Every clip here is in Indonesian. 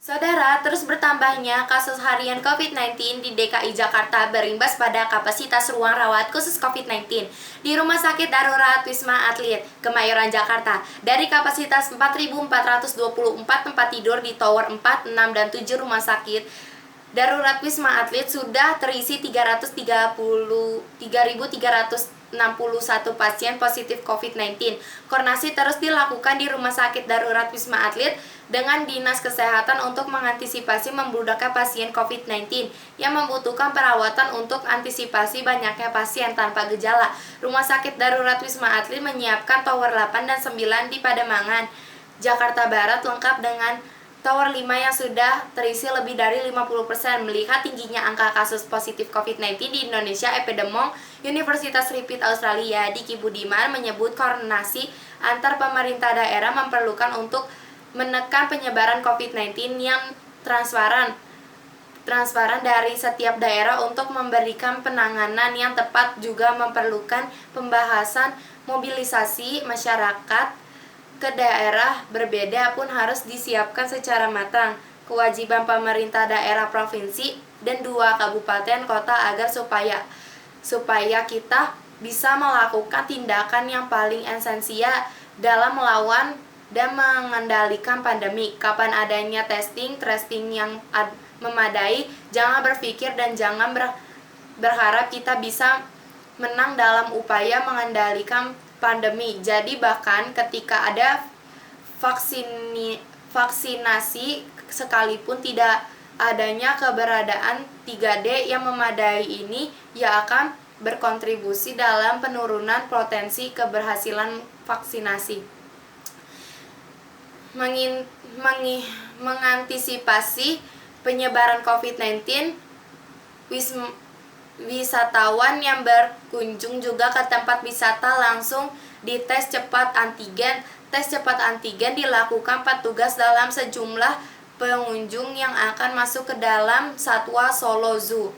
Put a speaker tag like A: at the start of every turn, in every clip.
A: Saudara, terus bertambahnya kasus harian COVID-19 di DKI Jakarta berimbas pada kapasitas ruang rawat khusus COVID-19 di Rumah Sakit Darurat Wisma Atlet, Kemayoran, Jakarta. Dari kapasitas 4.424 tempat tidur di Tower 4, 6, dan 7 Rumah Sakit Darurat Wisma Atlet sudah terisi 363.361 pasien positif COVID-19. Koordinasi terus dilakukan di Rumah Sakit Darurat Wisma Atlet dengan Dinas Kesehatan untuk mengantisipasi membludaknya pasien COVID-19 yang membutuhkan perawatan untuk antisipasi banyaknya pasien tanpa gejala. Rumah Sakit Darurat Wisma Atlet menyiapkan Tower 8 dan 9 di Pademangan, Jakarta Barat lengkap dengan Tower 5 yang sudah terisi lebih dari 50%. Melihat tingginya angka kasus positif COVID-19 di Indonesia, Epidemiolog Universitas Griffith Australia, Diki Budiman, menyebut koordinasi antar pemerintah daerah memerlukan untuk menekan penyebaran COVID-19 yang transparan dari setiap daerah untuk memberikan penanganan yang tepat, juga memerlukan pembahasan mobilisasi masyarakat ke daerah berbeda pun harus disiapkan secara matang. Kewajiban pemerintah daerah provinsi dan 2 kabupaten kota agar supaya kita bisa melakukan tindakan yang paling esensial dalam melawan dan mengendalikan pandemi. Kapan adanya testing, tracing yang memadai, jangan berpikir dan jangan berharap kita bisa menang dalam upaya mengendalikan pandemi. Jadi bahkan ketika ada vaksinasi sekalipun tidak adanya keberadaan 3D yang memadai ini, ya akan berkontribusi dalam penurunan potensi keberhasilan vaksinasi. Mengantisipasi penyebaran COVID-19, wisatawan yang berkunjung juga ke tempat wisata langsung dites cepat antigen. Tes cepat antigen dilakukan petugas dalam sejumlah pengunjung yang akan masuk ke dalam Satwa Solo Zoo.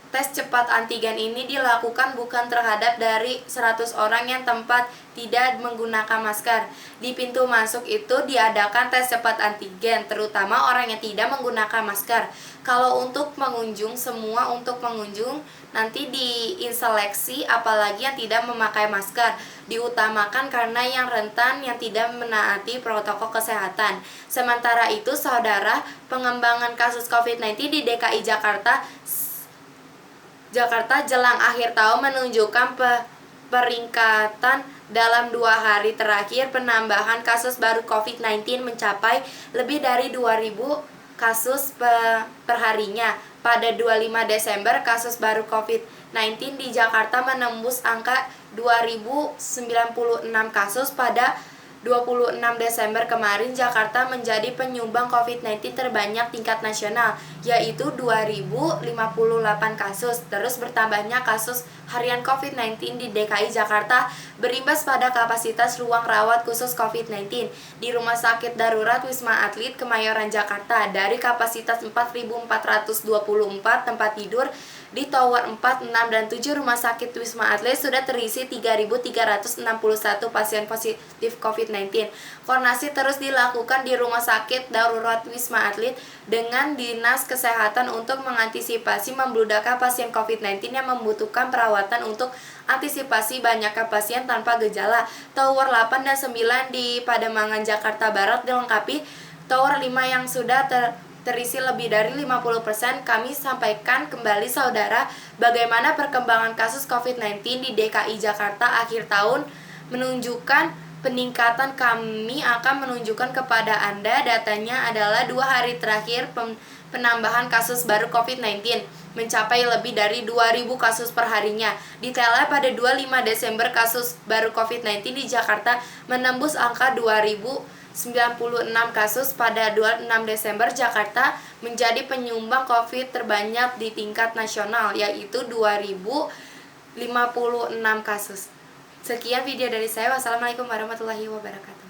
A: Tes cepat antigen ini dilakukan bukan terhadap dari 100 orang yang tempat tidak menggunakan masker. Di pintu masuk itu diadakan tes cepat antigen, terutama orang yang tidak menggunakan masker. Kalau untuk pengunjung, semua untuk pengunjung nanti diseleksi, apalagi yang tidak memakai masker. Diutamakan karena yang rentan yang tidak menaati protokol kesehatan. Sementara itu, saudara, pengembangan kasus COVID-19 di DKI Jakarta jelang akhir tahun menunjukkan peringkatan dalam 2 hari terakhir. Penambahan kasus baru COVID-19 mencapai lebih dari 2.000 kasus perharinya. Pada 25 Desember, kasus baru COVID-19 di Jakarta menembus angka 2.096 kasus. Pada 26 Desember kemarin, Jakarta menjadi penyumbang COVID-19 terbanyak tingkat nasional, yaitu 2.058 kasus. Terus bertambahnya kasus harian COVID-19 di DKI Jakarta berimbas pada kapasitas ruang rawat khusus COVID-19 di Rumah Sakit Darurat Wisma Atlet, Kemayoran, Jakarta. Dari kapasitas 4.424 tempat tidur di Tower 4, 6, dan 7 Rumah Sakit Wisma Atlet sudah terisi 3.361 pasien positif COVID-19. Koordinasi terus dilakukan di Rumah Sakit Darurat Wisma Atlet dengan Dinas Kesehatan untuk mengantisipasi membludaknya pasien COVID-19 yang membutuhkan perawatan untuk antisipasi banyaknya pasien tanpa gejala. Tower 8 dan 9 di Pademangan, Jakarta Barat dilengkapi Tower 5 yang sudah terisi lebih dari 50%. Kami sampaikan kembali, saudara, bagaimana perkembangan kasus COVID-19 di DKI Jakarta akhir tahun menunjukkan peningkatan. Kami akan menunjukkan kepada Anda datanya adalah 2 hari terakhir penambahan kasus baru COVID-19 mencapai lebih dari 2.000 kasus perharinya. Detailnya pada 25 Desember kasus baru COVID-19 di Jakarta menembus angka 2.096 kasus. Pada 26 Desember, Jakarta menjadi penyumbang COVID terbanyak di tingkat nasional, yaitu 2.056 kasus. Sekian video dari saya. Wassalamualaikum warahmatullahi wabarakatuh.